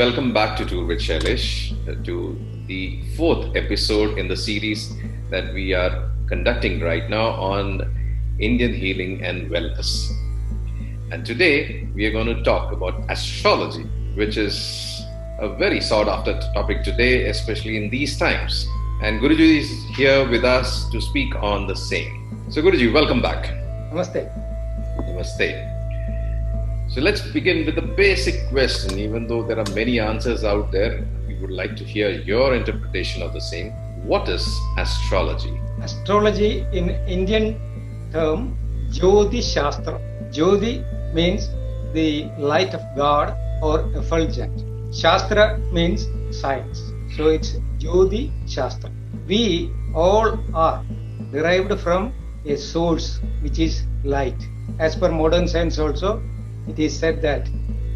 Welcome back to Tour with Shailesh, to the fourth episode in the series that we are conducting right now on Indian healing and wellness. And today we are going to talk about astrology, which is a very sought after topic today, especially in these times. And Guruji is here with us to speak on the same. So Guruji, welcome back. Namaste. Namaste. So let's begin with the basic question. Even though there are many answers out there, we would like to hear your interpretation of the same. What is astrology? Astrology in Indian term, Yogi Shastra. Yogi means the light of God or effulgent. Shastra means science. So it's Yogi Shastra. We all are derived from a source which is light. As per modern science also, it is said that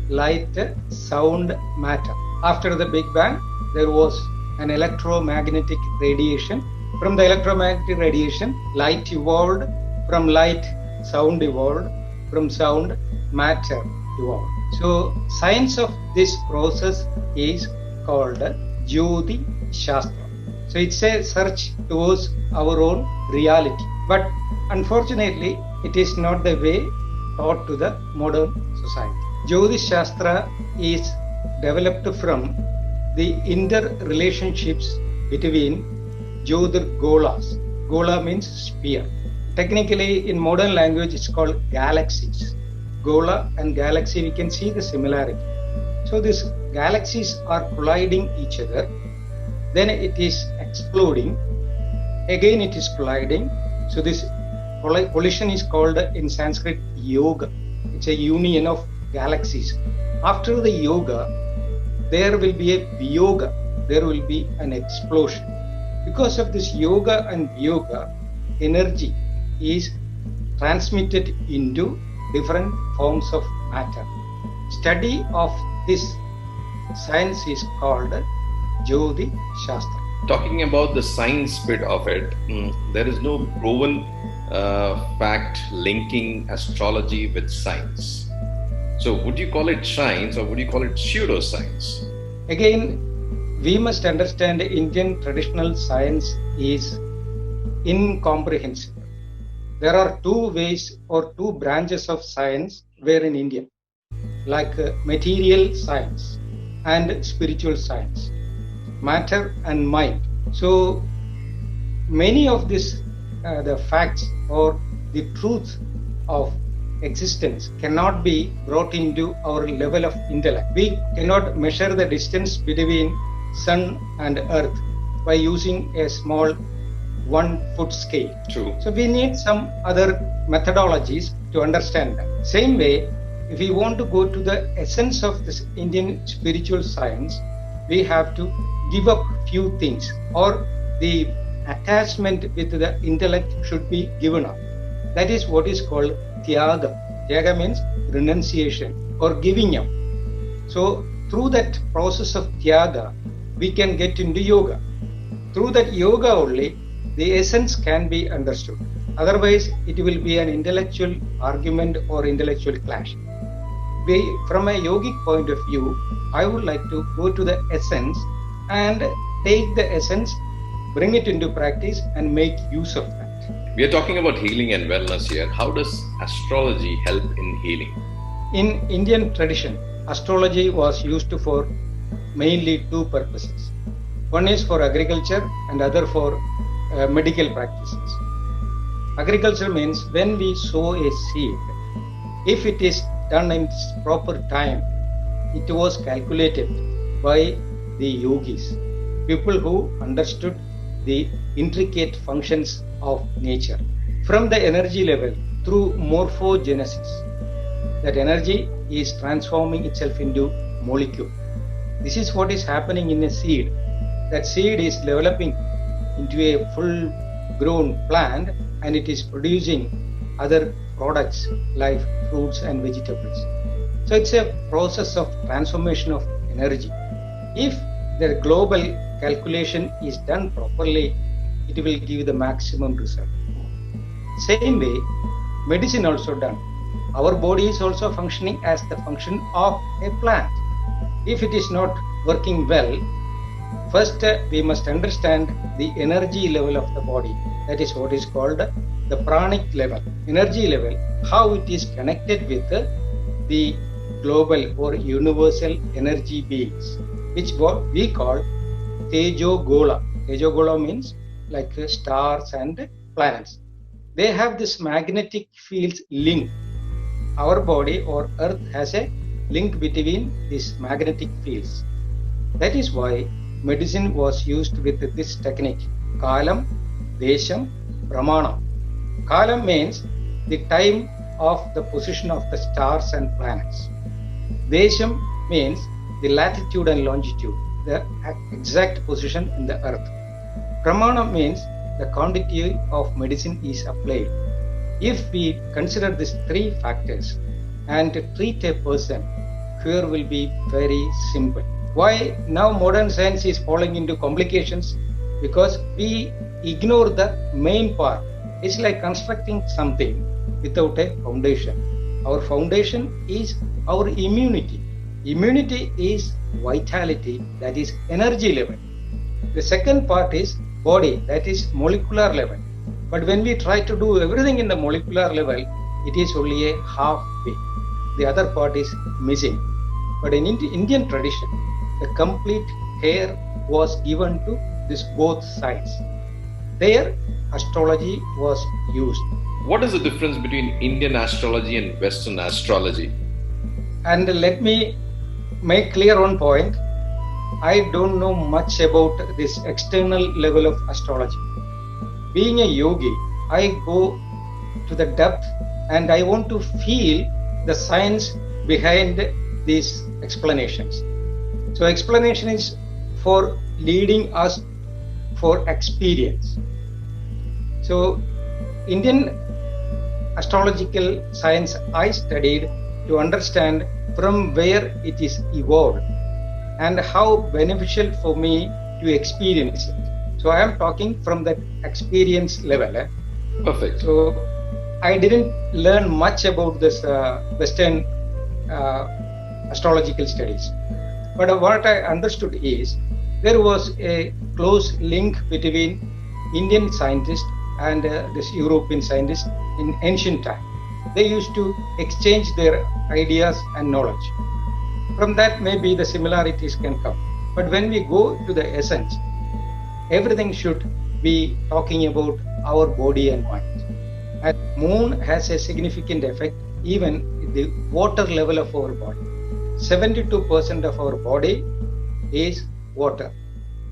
light, sound, matter. After the Big Bang, there was an electromagnetic radiation. From the electromagnetic radiation, light evolved. From light, sound evolved. From sound, matter evolved. So, science of this process is called Yogi Shastra. So, it's a search towards our own reality. But unfortunately, it is not the way taught to the modern society. Yogi Shastra is developed from the interrelationships between Jyotir Golas. Gola means sphere. Technically, in modern language, it's called galaxies. Gola and galaxy, we can see the similarity. So these galaxies are colliding each other. Then it is exploding. Again, it is colliding. So this collision is called in Sanskrit yoga. It's a union of galaxies. After the yoga, there will be a viyoga. There will be an explosion. Because of this yoga and viyoga, energy is transmitted into different forms of matter. Study of this science is called Yogi Shastra. Talking about the science bit of it, there is no proven fact linking astrology with science. So would you call it science or would you call it pseudoscience? Again, we must understand Indian traditional science is incomprehensible. There are two ways or two branches of science where in India, like material science and spiritual science, matter and mind. So many of this the facts or the truth of existence cannot be brought into our level of intellect. We cannot measure the distance between sun and earth by using a small 1 foot scale. True. So we need some other methodologies to understand that. Same way, if we want to go to the essence of this Indian spiritual science, we have to give up few things, or the attachment with the intellect should be given up. That is what is called Tyaga. Tyaga means renunciation or giving up. So through that process of Tyaga, we can get into yoga. Through that yoga only, the essence can be understood. Otherwise, it will be an intellectual argument or intellectual clash. From a yogic point of view, I would like to go to the essence and take the essence, bring it into practice and make use of that. We are talking about healing and wellness here. How does astrology help in healing? In Indian tradition, astrology was used for mainly two purposes. One is for agriculture and other for medical practices. Agriculture means when we sow a seed, if it is done in its proper time, it was calculated by the yogis, people who understood the intricate functions of nature. From the energy level, through morphogenesis, that energy is transforming itself into molecule. This is what is happening in a seed. That seed is developing into a full grown plant and it is producing other products like fruits and vegetables. So it's a process of transformation of energy. If the global calculation is done properly, it will give the maximum result. Same way, medicine also done. Our body is also functioning as the function of a plant. if it is not working well, first we must understand the energy level of the body. That is what is called the pranic level, energy level, how it is connected with the global or universal energy beings, which what we call Tejogola. Tejogola means like stars and planets. They have this magnetic fields link. Our body or Earth has a link between these magnetic fields. That is why medicine was used with this technique. Kalam, Desham, Pramana. Kalam means the time of the position of the stars and planets. Desham means the latitude and longitude, the exact position in the earth. Pramana means the quantity of medicine is applied. If we consider these three factors and treat a person, cure will be very simple. Why now modern science is falling into complications? Because we ignore the main part. It's like constructing something without a foundation. Our foundation is our immunity. Immunity is vitality, that is energy level. The second part is body, that is molecular level. But when we try to do everything in the molecular level, it is only a halfway. The other part is missing. But in Indian tradition, the complete care was given to this both sides. There, astrology was used. What is the difference between Indian astrology and Western astrology? And let me make clear one point. I don't know much about this external level of astrology. Being a yogi, I go to the depth and I want to feel the science behind these explanations. So explanation is for leading us for experience. So Indian astrological science I studied to understand from where it is evolved and how beneficial for me to experience it. So I am talking from that experience level. Perfect. So I didn't learn much about this Western astrological studies. But what I understood is there was a close link between Indian scientists and this European scientists in ancient time. They used to exchange their ideas and knowledge. From that, maybe the similarities can come. But when we go to the essence, everything should be talking about our body and mind. And moon has a significant effect even in the water level of our body. 72% of our body is water.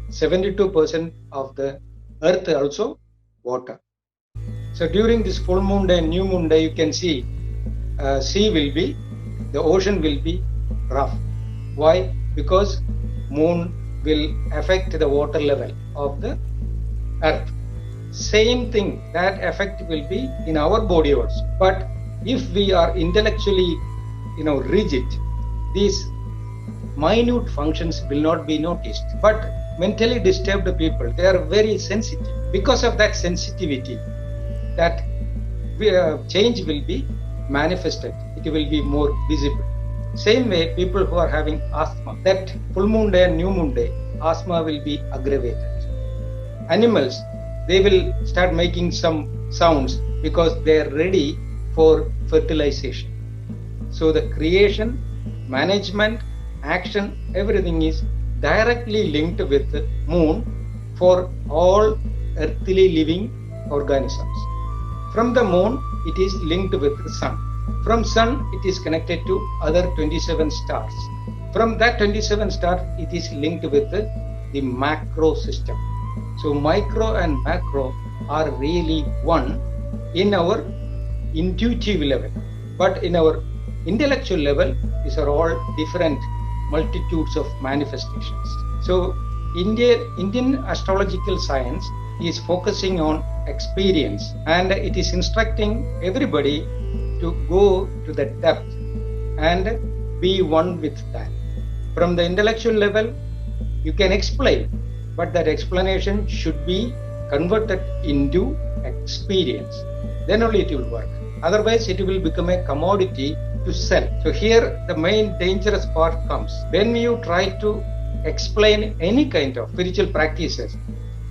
72% of the earth also water. So during this full moon day and new moon day, you can see the ocean will be rough. Why? Because moon will affect the water level of the earth. Same thing, that effect will be in our body also. But if we are intellectually, rigid, these minute functions will not be noticed. But mentally disturbed people, they are very sensitive. Because of that sensitivity, that change will be manifested. It will be more visible. Same way, people who are having asthma, that full moon day and new moon day, asthma will be aggravated. Animals, they will start making some sounds because they are ready for fertilization. So the creation, management, action, everything is directly linked with the moon for all earthly living organisms. From the moon, it is linked with the sun. From sun, it is connected to other 27 stars. From that 27 stars, it is linked with the macro system. So micro and macro are really one in our intuitive level. But in our intellectual level, these are all different multitudes of manifestations. So Indian astrological science is focusing on experience, and it is instructing everybody to go to the depth and be one with that. From the intellectual level, you can explain, but that explanation should be converted into experience. Then only it will work. Otherwise, it will become a commodity to sell. So here the main dangerous part comes. When you try to explain any kind of spiritual practices,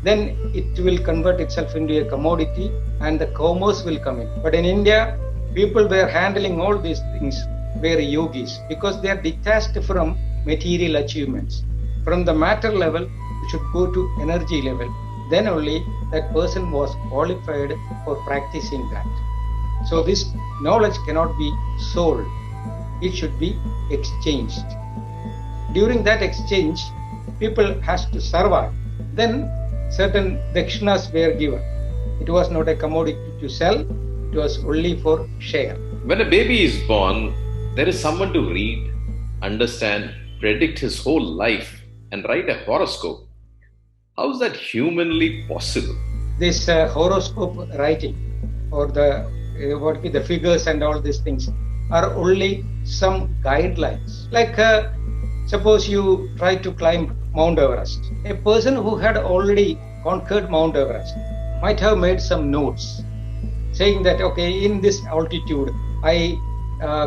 then it will convert itself into a commodity and the commerce will come in. But in India, people were handling all these things were yogis because they are detached from material achievements. From the matter level, you should go to energy level. Then only that person was qualified for practicing that. So this knowledge cannot be sold. It should be exchanged. During that exchange, people has to survive. Then certain dakshinas were given. It was not a commodity to sell. It was only for share. When a baby is born, there is someone to read, understand, predict his whole life, and write a horoscope. How is that humanly possible? This horoscope writing or the figures and all these things are only some guidelines. Like suppose you try to climb Mount Everest. A person who had already conquered Mount Everest might have made some notes saying that, okay, in this altitude, I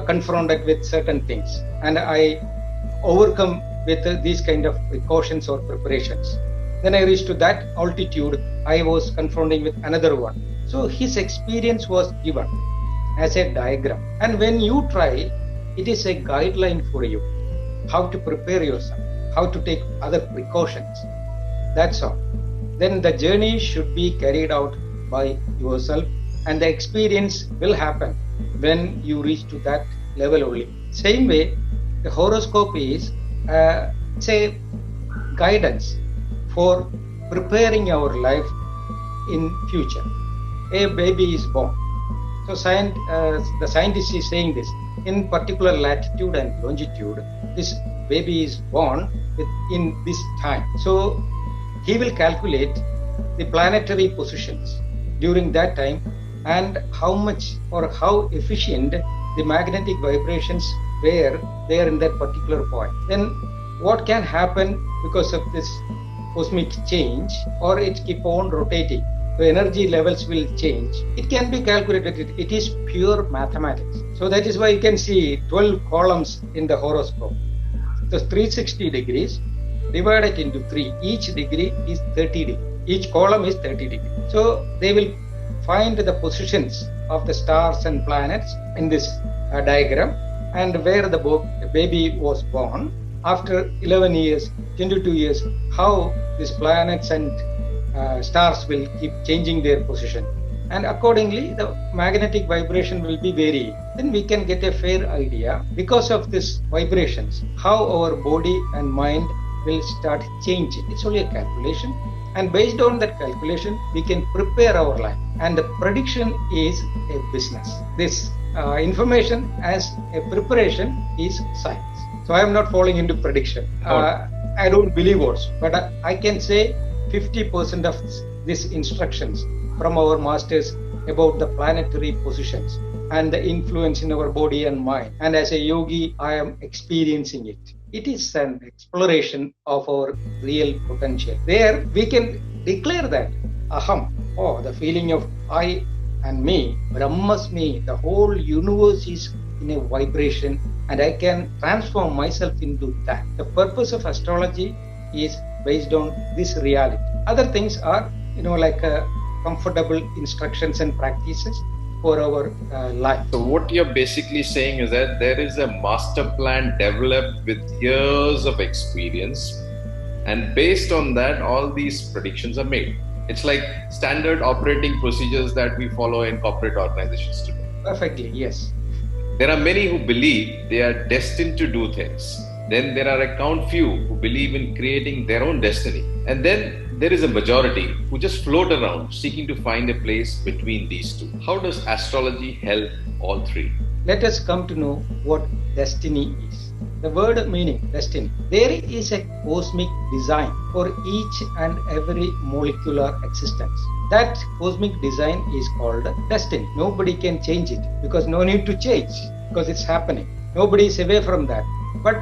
confronted with certain things and I overcome with these kind of precautions or preparations. Then I reached to that altitude, I was confronting with another one. So his experience was given as a diagram. And when you try, it is a guideline for you. How to prepare yourself, how to take other precautions. That's all. Then the journey should be carried out by yourself and the experience will happen when you reach to that level only. Same way, the horoscope is say guidance for preparing our life in future. A baby is born. So the scientist is saying this. In particular latitude and longitude, this baby is born in this time. So he will calculate the planetary positions during that time and how much or how efficient the magnetic vibrations were there in that particular point. Then what can happen because of this cosmic change, or it keep on rotating? The energy levels will change. It can be calculated. It is pure mathematics. So that is why you can see 12 columns in the horoscope. So 360 degrees divided into 3. Each degree is 30 degrees. Each column is 30 degrees. So they will find the positions of the stars and planets in this diagram and where the baby was born. After 11 years, 22 years, how these planets and stars will keep changing their position. And accordingly, the magnetic vibration will be varying. Then we can get a fair idea because of these vibrations, how our body and mind will start changing. It's only a calculation. And based on that calculation, we can prepare our life. And the prediction is a business. This information as a preparation is science. So I am not falling into prediction. I don't believe also. But I can say 50% of these instructions from our masters about the planetary positions and the influence in our body and mind. And as a yogi, I am experiencing it. It is an exploration of our real potential. There we can declare that aham, the feeling of I and me, Brahmasmi, the whole universe is in a vibration and I can transform myself into that. The purpose of astrology is based on this reality. Other things are, like comfortable instructions and practices for our life. So what you're basically saying is that there is a master plan developed with years of experience, and based on that, all these predictions are made. It's like standard operating procedures that we follow in corporate organizations today. Perfectly, yes. There are many who believe they are destined to do things. Then there are a count few who believe in creating their own destiny. And then there is a majority who just float around seeking to find a place between these two. How does astrology help all three? Let us come to know what destiny is. The word meaning, destiny. There is a cosmic design for each and every molecular existence. That cosmic design is called destiny. Nobody can change it because no need to change because it's happening. Nobody is away from that. But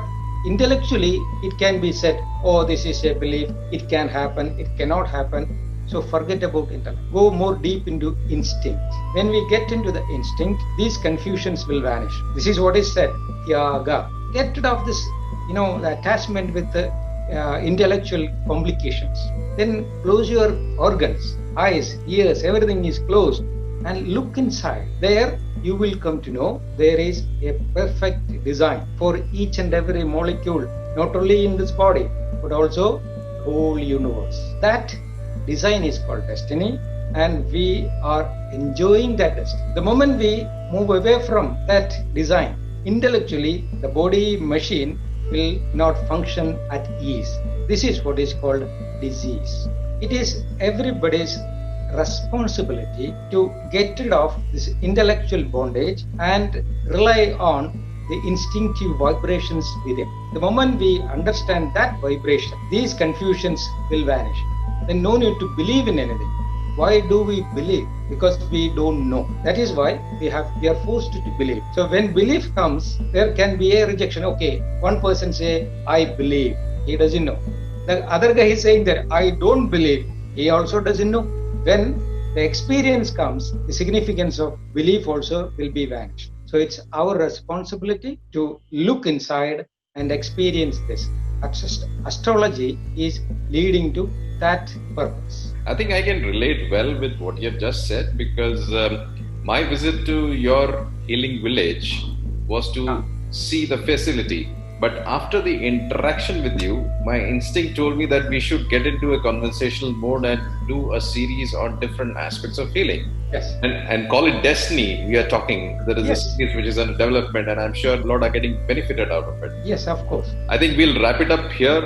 intellectually, it can be said, this is a belief, it can happen, it cannot happen. So forget about intellect. Go more deep into instinct. When we get into the instinct, these confusions will vanish. This is what is said, Yaga. Get rid of this, the attachment with the intellectual complications. Then close your organs, eyes, ears, everything is closed, and look inside. There you will come to know there is a perfect design for each and every molecule, not only in this body, but also whole universe. That design is called destiny, and we are enjoying that destiny. The moment we move away from that design, intellectually, the body machine will not function at ease. This is what is called disease. It is everybody's responsibility to get rid of this intellectual bondage and rely on the instinctive vibrations within. The moment we understand that vibration, these confusions will vanish. Then no need to believe in anything. Why do we believe? Because we don't know. That is why we are forced to believe. So when belief comes, there can be a rejection. Okay, one person say, I believe. He doesn't know. The other guy is saying that I don't believe. He also doesn't know. When the experience comes, the significance of belief also will be vanished. So it's our responsibility to look inside and experience this. Astrology is leading to that purpose. I think I can relate well with what you have just said, because my visit to your healing village was to see the facility. But after the interaction with you, my instinct told me that we should get into a conversational mode and do a series on different aspects of healing. Yes. And call it destiny. We are talking. There is a series which is under development, and I'm sure a lot are getting benefited out of it. Yes, of course. I think we'll wrap it up here,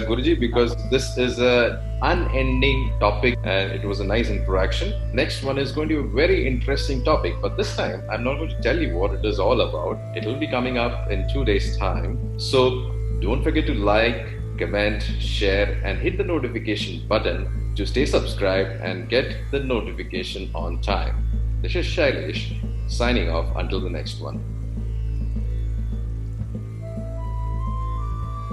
Guruji, because this is an unending topic and it was a nice interaction. Next one is going to be a very interesting topic, but this time I'm not going to tell you what it is all about. It will be coming up in 2 days' time. So don't forget to like, comment, share, and hit the notification button to stay subscribed and get the notification on time. This is Shailesh signing off until the next one.